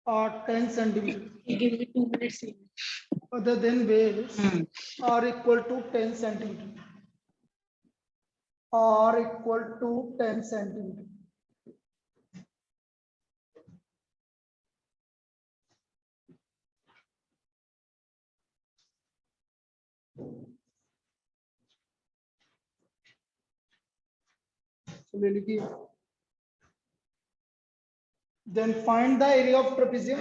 or 10 centimeter He gives me 2 minutes. other than base are equal to 10 centimeter or equal to 10 centimeter. So ले लीजिए. Then find the area of trapezium.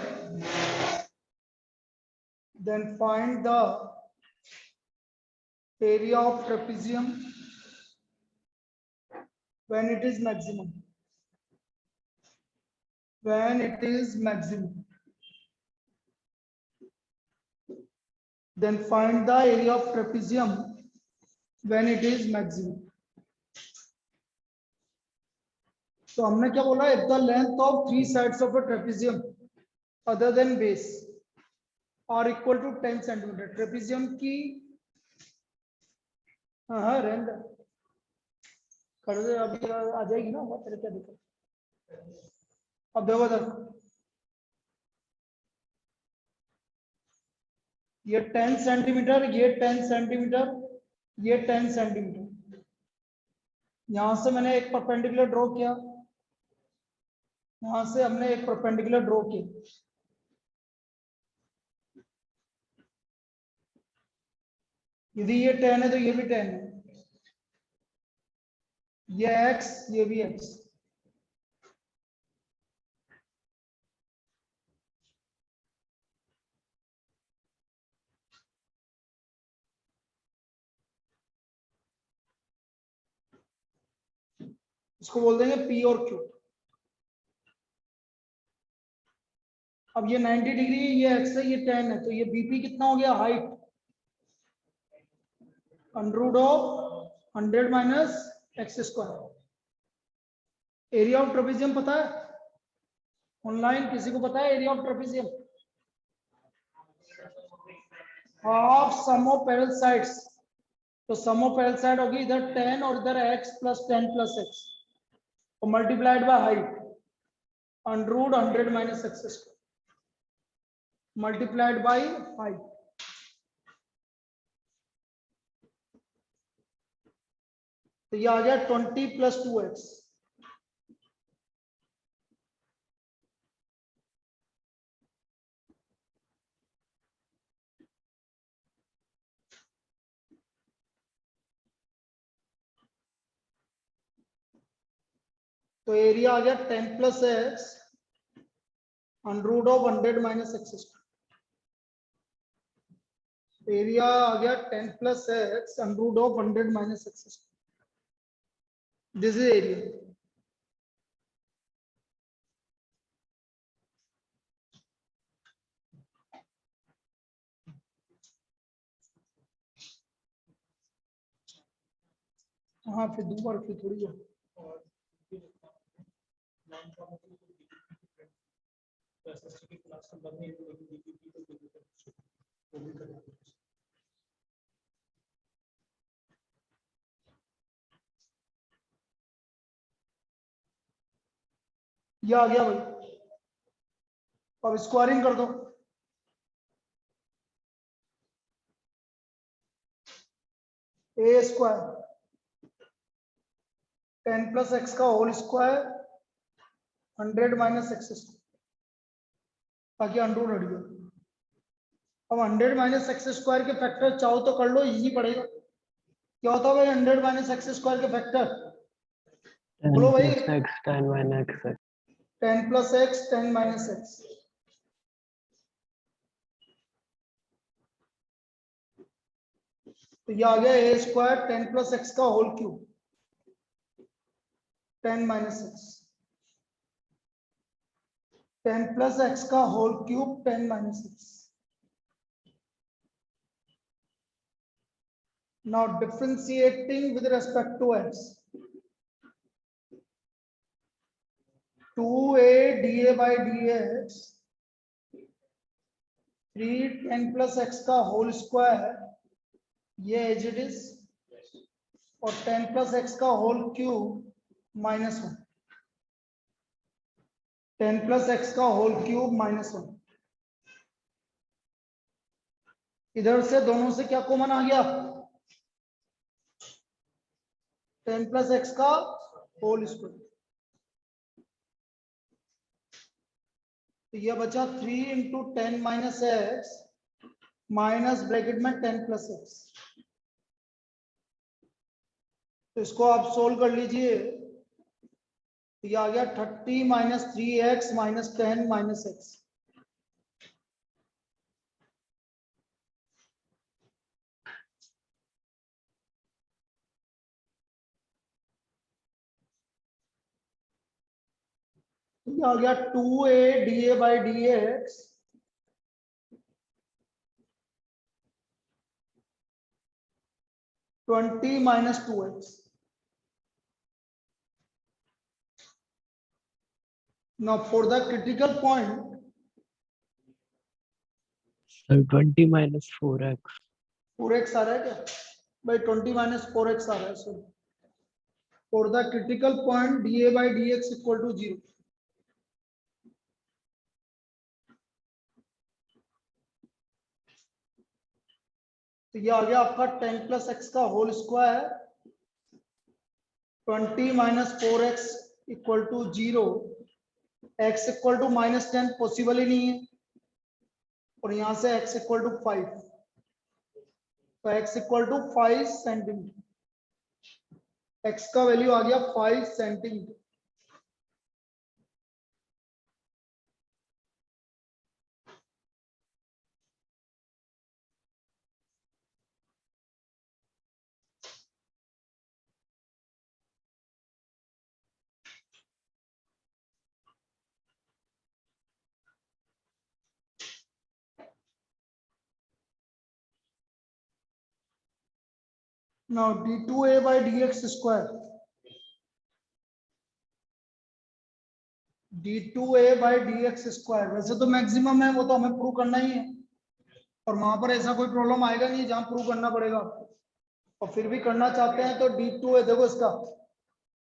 Then find the area of trapezium when it is maximum. When it is maximum. Then find the area of trapezium when it is maximum. तो हमने क्या बोला, if the length of 3 sides of a trapezium other than base are equal to 10 centimeter. trapezium की हाँ range कर दे, अभी आ जाएगी ना, तेरे क्या दिक्कत. अब देखो देखो, ये 10 सेंटीमीटर, ये 10 सेंटीमीटर, ये 10 सेंटीमीटर. यहां से मैंने एक परपेंडिकुलर ड्रॉ किया, यहां से हमने एक परपेंडिकुलर ड्रॉ किया. यदि ये 10 है तो ये भी 10 है, ये x, ये भी x. इसको बोल देंगे p और q. अब ये 90 डिग्री, ये x है, ये 10 है, तो ये bp कितना हो गया, height under of 100 minus x square. Area of trapezium पता है ऑनलाइन, किसी को पता है area of trapezium? Half sum of parallel sides. तो सम ऑफ पैरेलल साइड होगी इधर 10 और इधर x प्लस 10 प्लस x और multiplied by height under 100 minus x square multiplied by height. तो ये आ गया 20 प्लस 2x. तो एरिया आ गया 10 plus x under of 100 minus x square. Area आ गया 10 plus x under of 100 minus x square. This is area. हाँ फिर दोबारा फिर थोड़ी है. ये आ गया भाई. अब स्क्वायरिंग कर दो. ए स्क्वायर 10 प्लस एक्स का whole square 100 minus x square ताकि अंडर हट गया. अब 100 माइनस एक्स स्क्वायर के फैक्टर चाहो तो कर लो, इजी पड़ेगा. क्या होता है भाई 100 माइनस एक्स स्क्वायर के फैक्टर? बोलो भाई. 10 minus x. 10 plus x 10 minus x. तो ये आ गया ए स्क्वायर 10 प्लस एक्स का whole cube 10 minus x. 10 plus x का whole cube 10 minus x. Now differentiating with respect to x. 2a dA by dx 3 10 plus x का whole square, ये as it is, और 10 plus x का whole cube -1. 10 plus x का whole cube -1। इधर से दोनों से क्या कॉमन आ गया? 10 प्लस एक्स का होल स्क्वायर। तो यह बचा 3 into 10 minus x minus bracket में 10 प्लस एक्स। तो इसको आप सोल्व कर लीजिए। तो यह आ गया 30 minus 3x minus 10 minus x. आ गया 2a dA by dx 20 minus 2x। Now for the critical point, So 20 minus 4x. 4x आ रहा है क्या भाई? 20 माइनस 4x आ रहा है। So for the critical point dA by dx equal to 0। तो ये आ गया आपका 10 प्लस एक्स का whole square 20 minus 4x equal to 0। x equal to -10 possible ही नहीं है, और यहां से x इक्वल टू 5। तो x equal to 5 centimetre. x का वैल्यू आ गया 5 centimetre. Now d2a by dx square, d2a by dx square वैसे तो मैक्सिमम है, वो तो हमें प्रूव करना ही है, और वहां पर ऐसा कोई प्रॉब्लम आएगा नहीं जहां प्रूव करना पड़ेगा आपको। और फिर भी करना चाहते हैं तो d2a, देखो इसका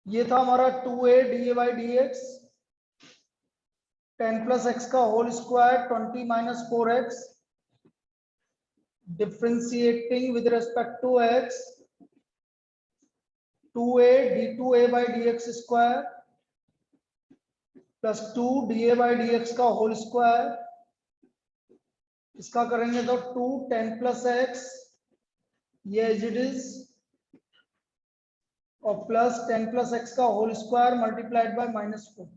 ये था हमारा 2a dA by dx 10 plus x का whole square 20 minus 4x differentiating with respect to x 2a d2a by dx square plus 2 dA by dx का होल स्क्वायर। इसका करेंगे तो 2 10 प्लस एक्स ये एज इट इज, और plus 10 plus x का whole square multiplied by -4।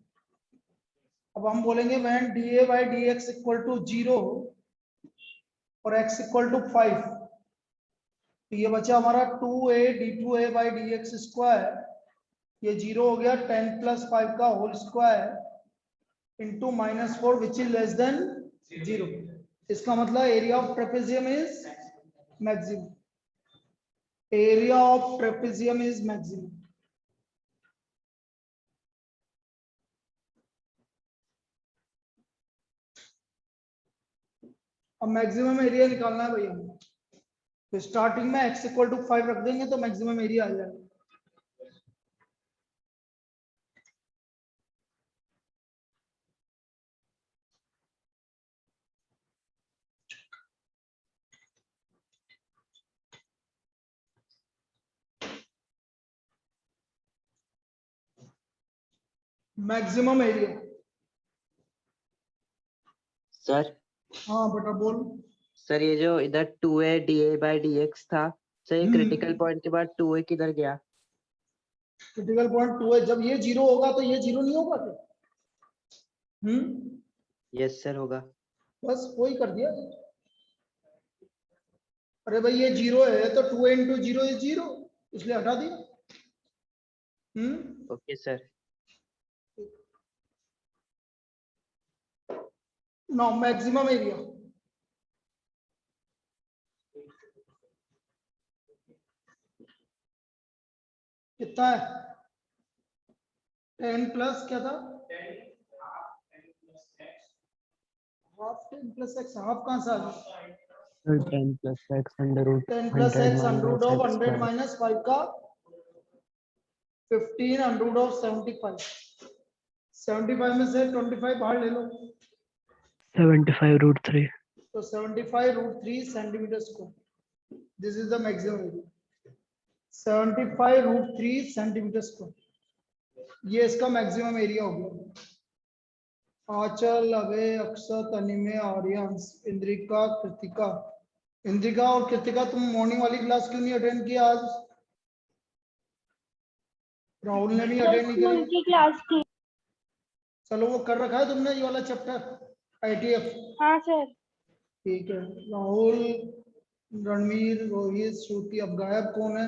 अब हम बोलेंगे when dA by dx equal to 0 और x इक्वल टू 5, तो ये बचा हमारा 2a d2a by dx square, ये 0 हो गया 10 प्लस 5 का whole square into -4 which is less than 0। इसका मतलब area of trapezium is maximum. Area of trapezium is maximum. अब मैक्सिमम एरिया निकालना है भैया, तो स्टार्टिंग में x इक्वल टू 5 रख देंगे तो मैक्सिमम एरिया आ जाएगा। Maximum area. सर हाँ बेटा बोल। सर ये जो इधर 2a dA by dx था, सर ये क्रिटिकल पॉइंट के बाद 2a किधर गया? क्रिटिकल पॉइंट 2 है, जब ये 0 होगा तो ये 0 नहीं होगा क्या? यस सर होगा। बस वही कर दिया। अरे भाई ये 0 है तो 2 इंटू 0 इज 0, इसलिए हटा दिया। Okay sir. Now maximum area कितना है? 10 प्लस क्या था? हाफ 10 प्लस एक्स, हाफ कहां से आ गया? 10 plus x under root 10 plus 100 x under root minus of x 100 square. Minus 5 का 15 अंडर रूट ऑफ 75 75 में से 25 बाहर ले लो 75√3. तो 75√3 centimetre square. This is the maximum area 75√3 centimetre square. ये इसका मैक्सिमम एरिया हो गया। आंचल, अभय, अक्षत, अनिमे, आर्यंस, इंद्रिका, कृतिका। इंद्रिका और कृतिका तुम मॉर्निंग वाली क्लास क्यों नहीं अटेंड किया आज? राहुल ने भी अटेंड नहीं किया। उनकी क्लास थी। चलो वो कर रखा है तुमने ये वाला चैप्टर ITF? हाँ सर। ठीक है। राहुल, रणवीर, रोहित, श्रुति। अब गायब कौन है?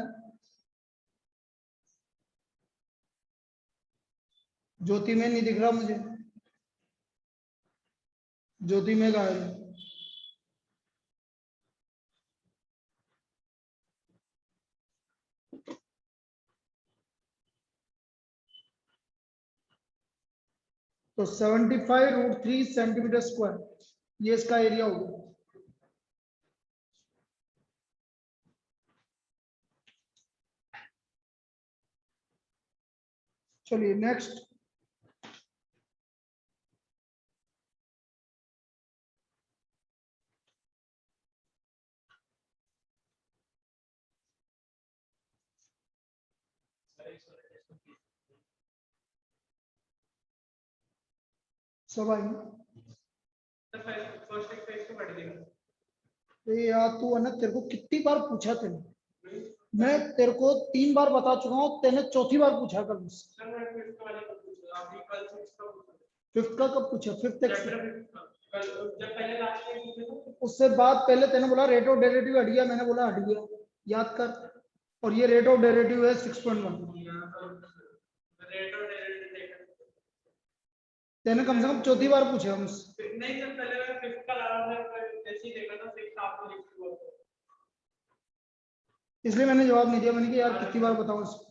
ज्योति में नहीं दिख रहा मुझे। ज्योति में गायब है। तो 75√3 सेंटीमीटर स्क्वायर ये इसका एरिया होगा। चलिए नेक्स्ट। सब आई? यार तू है ना, तेरे को कितनी बार पूछा तेने? मैं तेरे को 3 बार बता चुका हूँ, तेने चौथी बार पूछा कल मुझसे। फिफ्थ का कब पूछा? फिफ्थ उससे बाद पहले तेने बोला रेट ऑफ डेरिवेटिव हट गया, मैंने बोला हट गया, याद कर। और ये रेट ऑफ डेरिवेटिव है 6.1। तेने कम से कम चौथी बार पूछा मुझसे। नहीं सर, पहले मैं फिफ्थ का ला रहा था, जैसे ही देखा था फिफ्थ आपको लिख हुआ, इसलिए मैंने जवाब नहीं दिया। मैंने कहा यार कितनी बार बताऊं इसको।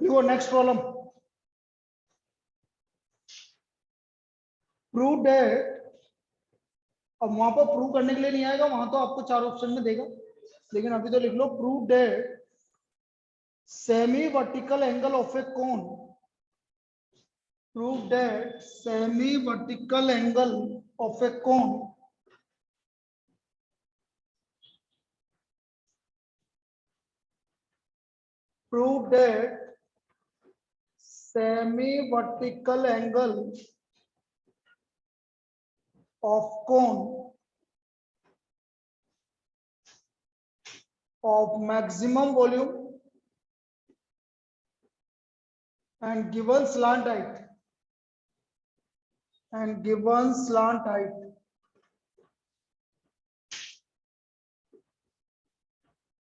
देखो नेक्स्ट प्रॉब्लम। प्रूव दैट, अब वहां पर प्रूव करने के लिए नहीं आएगा, वहां तो आपको 4 ऑप्शन में देगा, लेकिन अभी तो लिख लो prove that semi vertical angle of a cone, prove that semi vertical angle of a cone prove that semi-vertical angle of cone of maximum volume and given slant height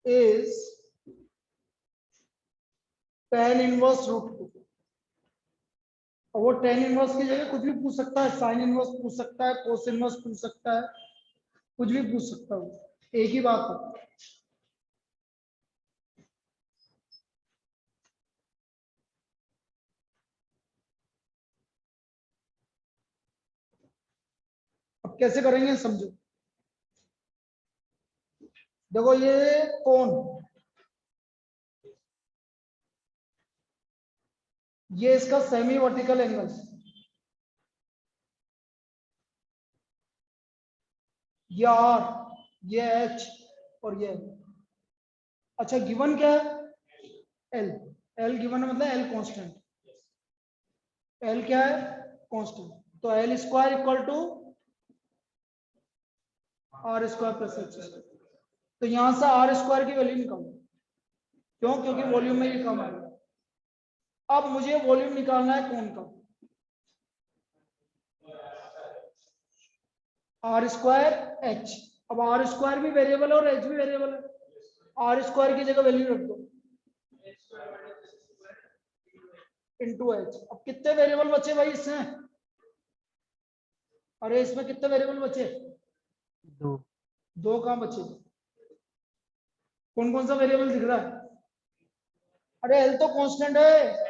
is tan inverse √2। और वो tan inverse की जगह कुछ भी पूछ सकता है, sine inverse पूछ सकता है, कोस इनवर्स पूछ सकता है, कुछ भी पूछ सकता है, एक ही बात है। अब कैसे करेंगे समझो। देखो ये कोन, ये इसका सेमी वर्टिकल एंगल, ये R, ये H और ये L। अच्छा गिवन क्या है? L। L गिवन है मतलब L कांस्टेंट। L क्या है? कांस्टेंट। तो L square equal to R square plus H। तो यहां से R स्क्वायर की वैल्यू निकालो। क्यों? क्योंकि वॉल्यूम में ये कम है। अब मुझे वॉल्यूम निकालना है कौन का? R square H। अब R स्क्वायर भी वेरिएबल है और H भी वेरिएबल है, R स्क्वायर की जगह वैल्यू रख दो इनटू H। अब कितने वेरिएबल बचे भाई इसमें? अरे इसमें कितने वेरिएबल बचे? 2. 2 कहां बचे? कौन कौन सा वेरिएबल दिख रहा है? अरे L तो कांस्टेंट है।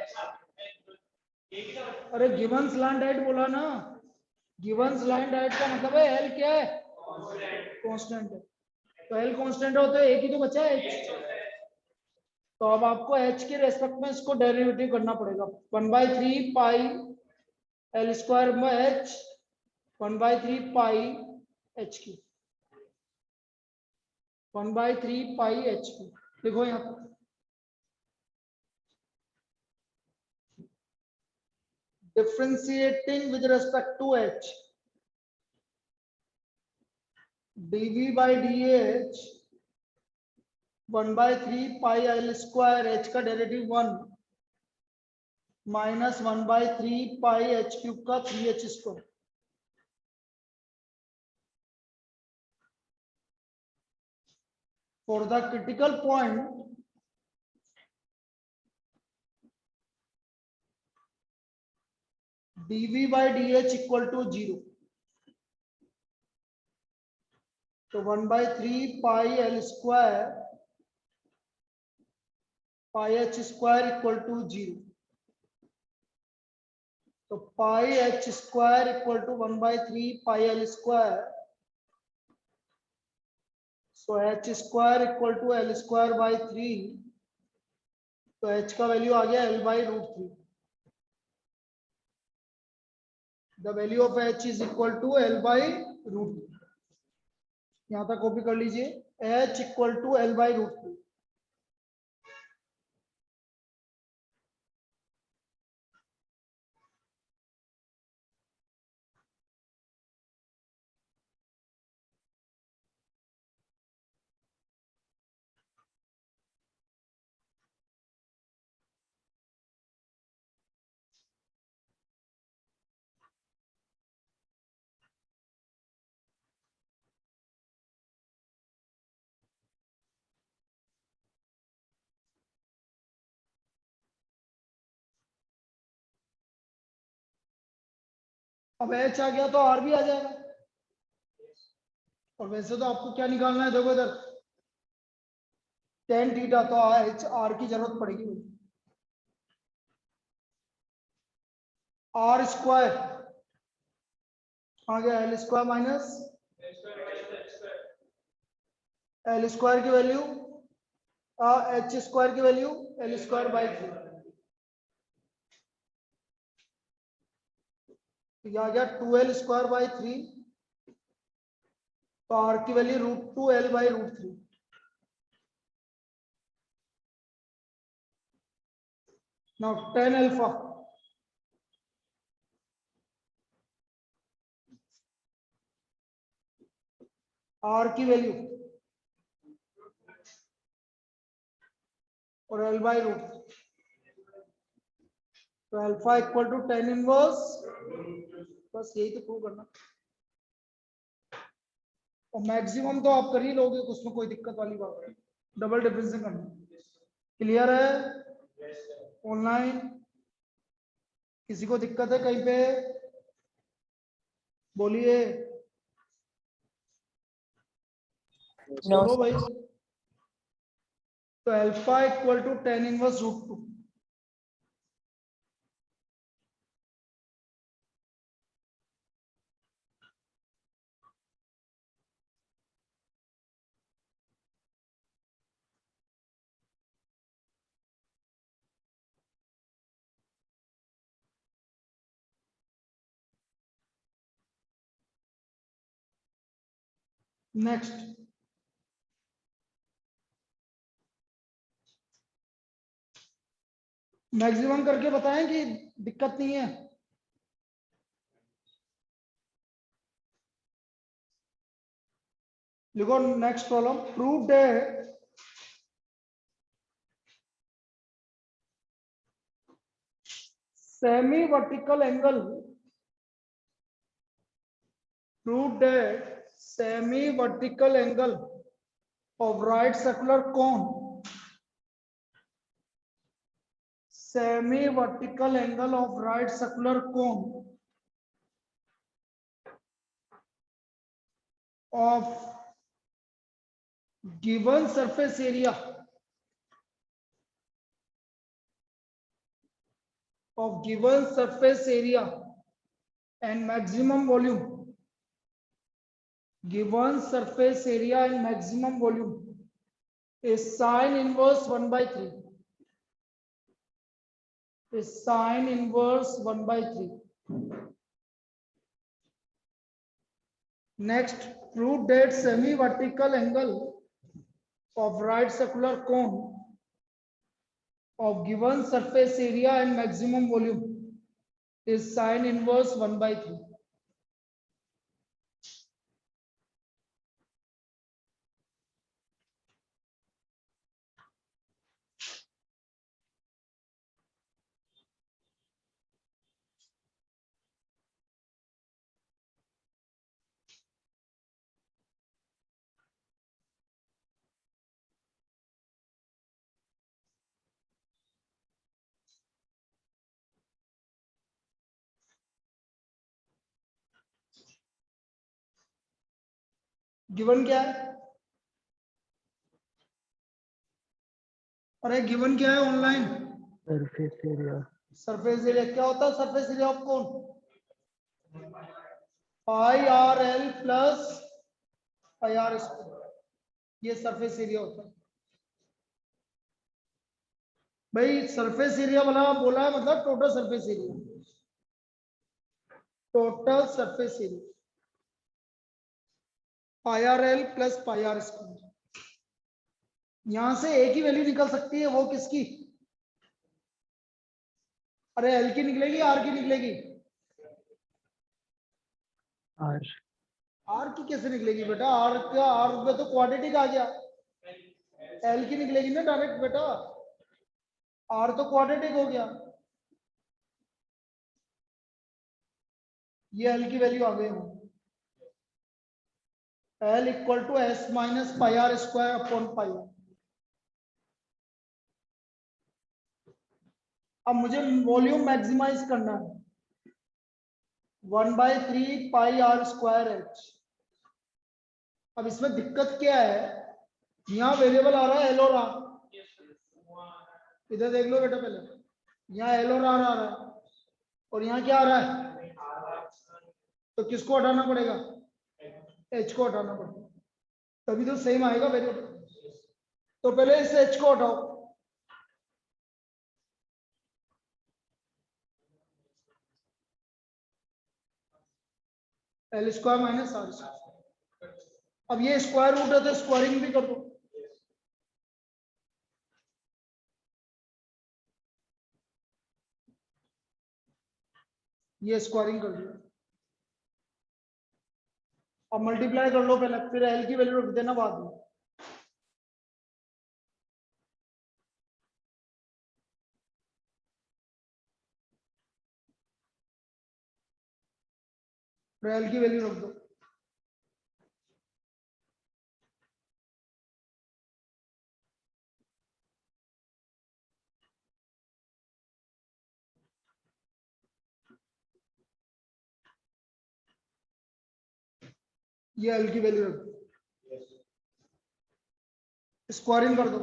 अरे गिवन स्लैंट हाइट बोला ना, गिवन स्लैंट हाइट का मतलब है L क्या है? कांस्टेंट है। तो L कांस्टेंट हो तो एक ही तो बचा है H। तो अब आपको h के रेस्पेक्ट में इसको डेरिवेटिव करना पड़ेगा 1/3 पाई l स्क्वायर में h 1/3 पाई h की 1/3 पाई h की देखो यहाँ पर differentiating with respect to h dv by dh 1/3 pi l square h का डेरिवेटिव 1 माइनस 1/3 पाई h क्यूब का 3h square for the critical point dv by dh equal to 0 तो 1/3 pi l square pi h square equal to 0 तो pi h square equal to 1/3 pi l square so h square equal to l square by 3 तो h का value आ गया l/√3 the value of h is equal to l/√3 यहां तक copy कर लीजिए h equal to l/√3 अब h आ गया तो r भी आ जाएगा और वैसे तो आपको क्या निकालना है देखो इधर tan थीटा तो h r की जरूरत पड़ेगी r स्क्वायर आ गया l square minus l square की वैल्यू h स्क्वायर की वैल्यू l स्क्वायर बाई 3 तो आ गया 2l स्क्वायर बाई 3 तो r की value √2l/√3 now tan alpha r की वैल्यू और l/√3 तो alpha equal to tan inverse बस यही तो प्रूव करना और मैक्सिमम तो आप कर ही लोगे उसमें कोई दिक्कत वाली बात नहीं डबल डिफरेंशियल करना क्लियर है ऑनलाइन किसी को दिक्कत है कहीं पे बोलिए बोलो भाई तो alpha equal to tan inverse √2 next maximum करके बताएं कि दिक्कत नहीं है लिखो नेक्स्ट प्रॉब्लम प्रूव्ड है semi vertical angle proved that semi vertical angle of right circular cone semi vertical angle of right circular cone of given surface area and maximum volume given surface area and maximum volume is sin inverse 1/3 is sine inverse 1/3. Next, prove that semi-vertical angle of right circular cone of given surface area and maximum volume is sine inverse 1/3. Given क्या है? अरे given क्या है online? Surface area. Surface area क्या होता है? Surface area of cone? Pi r l plus pi are square, ये surface area होता है भाई। सरफेस एरिया वाला बोला है मतलब total surface area, total surface area pi r l plus pi are square. यहां से एक ही वैल्यू निकल सकती है, वो किसकी? अरे एल की निकलेगी, आर की निकलेगी? R. आर की कैसे निकलेगी बेटा? आर का आर में तो क्वाड्रेटिक आ गया, एल की निकलेगी ना डायरेक्ट बेटा, आर तो क्वाड्रेटिक हो गया। ये एल की वैल्यू आ गई, L equal to S minus pi are square upon pi R. अब मुझे वॉल्यूम मैक्सिमाइज करना है, 1/3 पाई आर स्क्वायर एच। अब इसमें दिक्कत क्या है, यहाँ वेरिएबल आ रहा है एल और आर, इधर देख लो बेटा पहले, यहाँ एल और आर आ रहा है और यहाँ क्या आ रहा है? तो किसको हटाना पड़ेगा? एच को हटाना पड़ेगा, तभी तो सेम आएगा वेरिएबल। तो पहले इस एच को हटाओ, L square minus R square. अब ये स्क्वायर रूट है तो स्क्वायरिंग भी कर दो, ये स्क्वायरिंग कर दो। अब मल्टीप्लाई कर लो पहले, फिर एल की वैल्यू रख देना बाद में। फिर एल की वैल्यू रख दो, ये एल की वैल्यू रख दो, स्क्वायरिंग कर दो।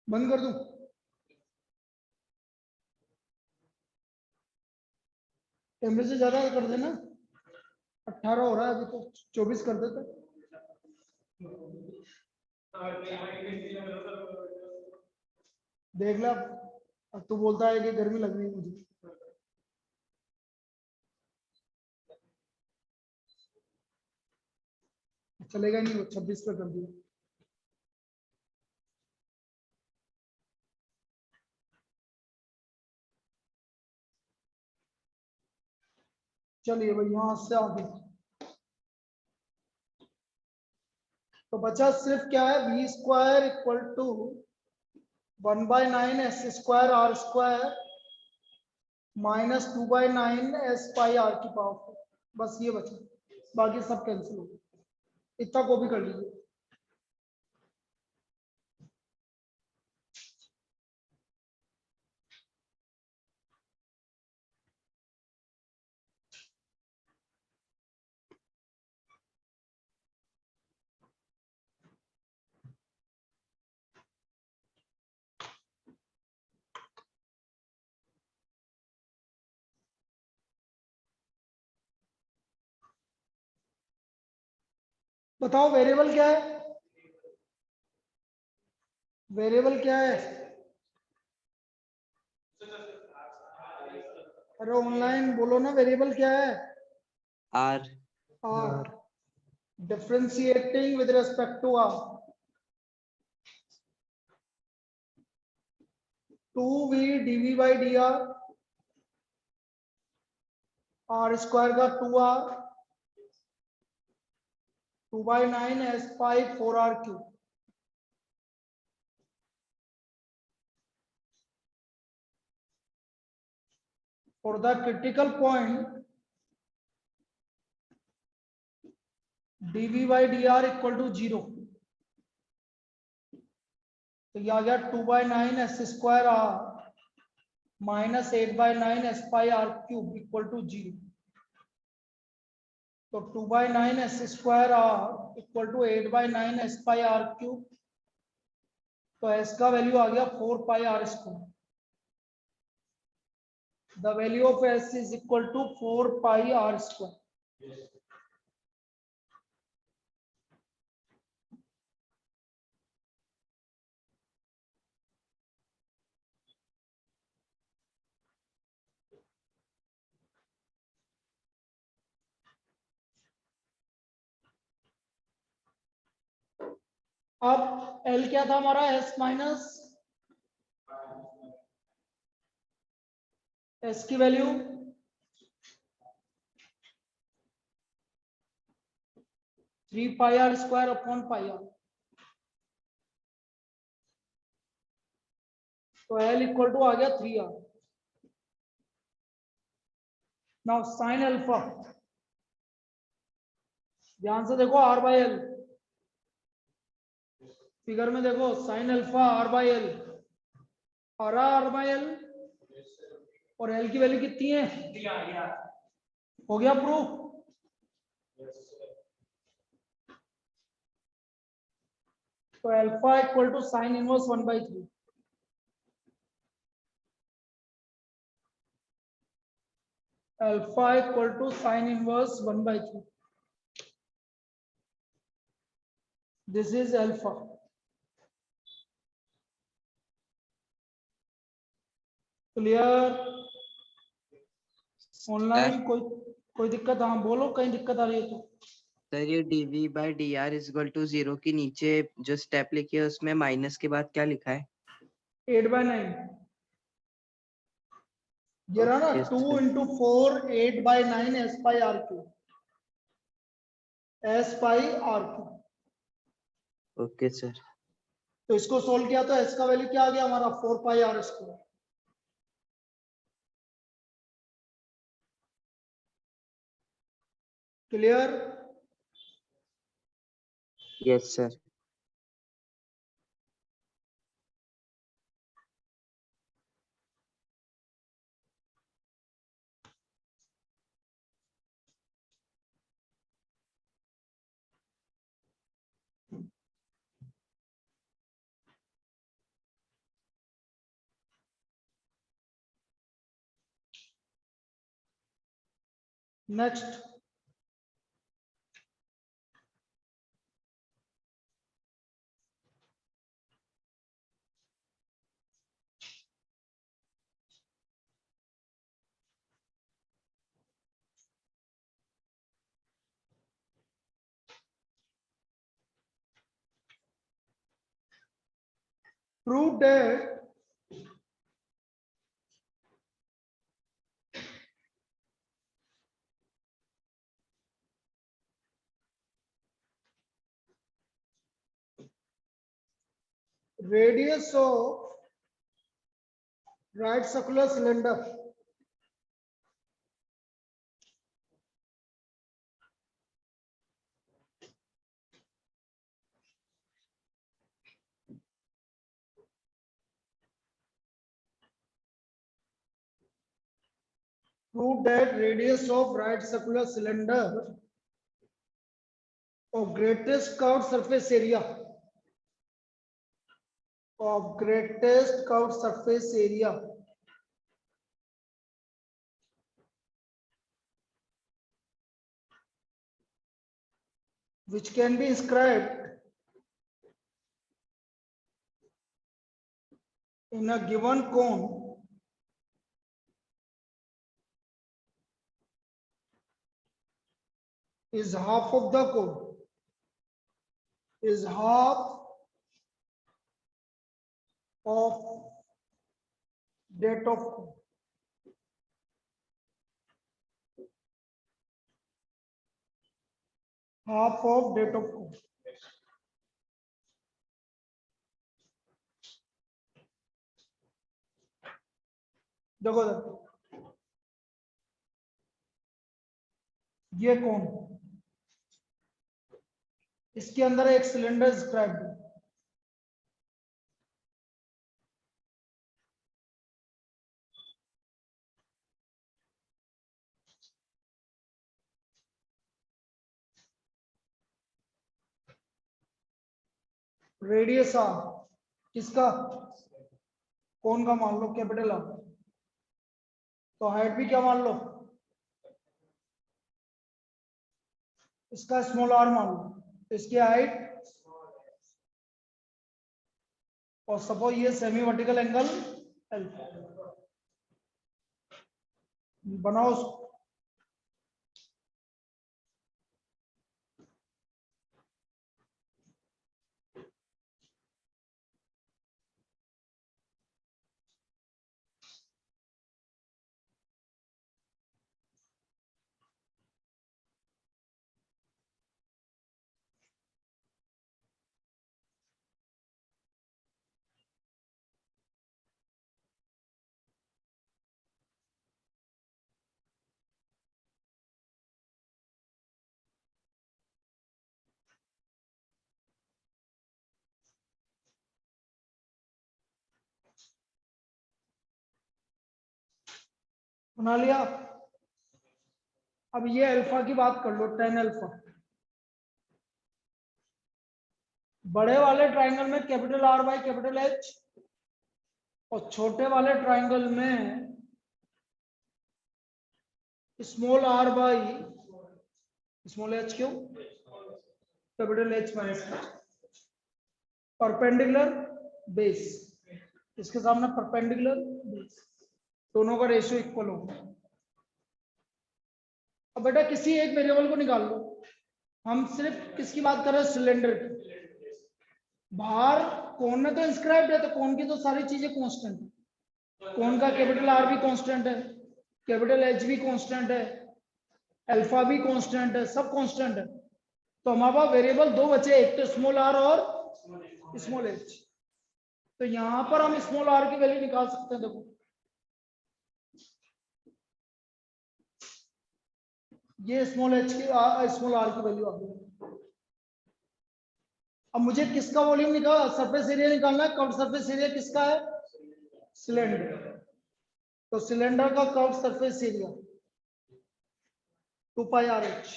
बंद कर दूं? टेम्परेचर ज्यादा कर देना, 18 हो रहा है अभी तो, 24 कर देते। देख ला, अब तू बोलता है कि गर्मी लग रही है मुझे। चलेगा नहीं, वो 26 पे कर दिया। चलिए भाई, यहां से आगे तो बचा सिर्फ क्या है, V square equal to 1/9 S square R square minus 2/9 S pi R की पावर 4। बस ये बचा, बाकी सब कैंसिल हो गया। इतना को भी कर लीजिए। बताओ वेरिएबल क्या है, वेरिएबल क्या है? अरे ऑनलाइन बोलो ना, वेरिएबल क्या है? R. R. Differentiating with respect to R. 2v dv by D R, R square का 2r, 2/9 S pi 4r cube. For the critical point dv by dr equal to 0, तो ये आ गया 2/9 S square R minus 8/9 S pi R cube equal to 0। तो 2/9 S square R equal to 8/9 S pi R cube. तो S का value आ गया 4 pi are square. The value of S is equal to 4 pi are square. अब L क्या था हमारा, S minus S की value 3 pi are square upon pi R. तो एल इक्वल टू आ गया 3r। नाउ साइन अल्फा, ध्यान से देखो, आर बाई एल फिगर में देखो, sine alpha R by L, R by L, और एल की वैल्यू कितनी है? हो गया प्रूफ। तो alpha equal to sine inverse 1/3। Alpha equal to sine inverse 1/3। This is alpha. Clear? Online कोई दिक्कत? हाँ बोलो, कहीं दिक्कत आ रही है तो। सर ये dv by dr is equal to 0 की नीचे जो स्टेप लिखी है उसमें माइनस के बाद क्या लिखा है? 8/9 ये रहा ना, Okay, 2 sir. Into 4 8/9 S pi R cube, S pi R cube. Okay, sir. तो इसको सोल्व किया तो एस का वैल्यू क्या आ गया हमारा, 4 pi are square. Clear? Yes, sir. Next, prove that radius of right circular cylinder prove that radius of right circular cylinder of greatest curved surface area which can be inscribed in a given cone is half of the cone, is half of that of cone. Half of that of cone. देखो ये कौन, इसके अंदर एक cylinder describe है, radius are किसका, कौन का मान लो कैपिटल आर, तो हाइट भी क्या मान लो, इसका स्मॉल आर मान लो, इसकी हाइट, और सपोज ये सेमी वर्टिकल एंगल अल्फा, बनाओ उसको। बना लिया। अब ये अल्फा की बात कर लो, 10 अल्फा, बड़े वाले ट्राइंगल में capital R by capital H, और छोटे वाले ट्राइंगल में small r by small h, क्यों, capital H minus h. Perpendicular base, इसके सामने परपेंडिकुलर बेस, दोनों का रेशियो इक्वल होगा। अब बेटा किसी एक वेरिएबल को निकाल लो, हम सिर्फ किसकी बात कर रहे हैं, सिलेंडर की। बाहर कोन में तो इंस्क्राइब्ड है, तो कोन की तो सारी चीजें कांस्टेंट है, कोन का कैपिटल आर भी कांस्टेंट है, कैपिटल एच भी कांस्टेंट है, अल्फा भी कांस्टेंट है, सब कांस्टेंट है। तो हमारे पास वेरिएबल दो बचे, एक तो स्मॉल आर और स्मॉल एच। तो यहां पर हम स्मॉल आर की वैल्यू निकाल सकते हैं। देखो ये स्मॉल एच की स्मॉल आर की वैल्यू आ गई। अब मुझे किसका वॉल्यूम निकाल, सरफेस एरिया निकालना है। कर्व सरफेस एरिया किसका है, सिलेंडर। तो सिलेंडर का curve surface area 2 pi r H,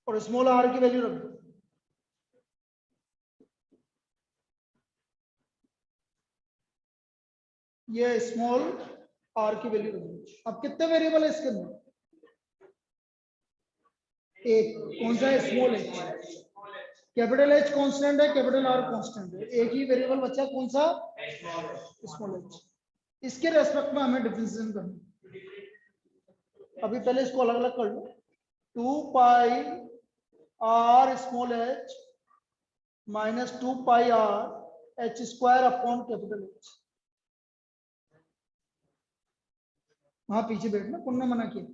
और स्मॉल आर की वैल्यू रख दो। ये स्मॉल आर की वैल्यू रख दो। अब कितने वेरिएबल है इसके अंदर, एक, कौन सा है, small H. Capital H constant है, कैपिटल आर कांस्टेंट है, एक ही वेरिएबल बचा, कौन सा, स्मॉल एच। इसके रेस्पेक्ट में हमें डिफरेंशिएशन करना है। अभी पहले इसको अलग अलग कर लो, 2 pi r small h minus 2 pi r h square upon capital H. वहां पीछे बैठना, कौन ने मना किया।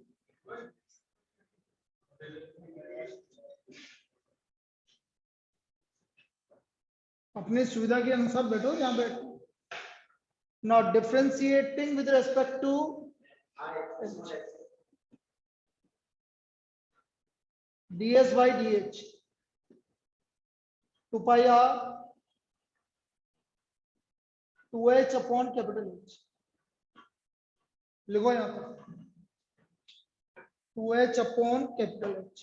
अपनी सुविधा के अनुसार बैठो जहां बैठो। Not differentiating with respect to ds by dh 2 pi r 2h upon capital H। लिखो यहाँ पर 2h अपॉन कैपिटल H।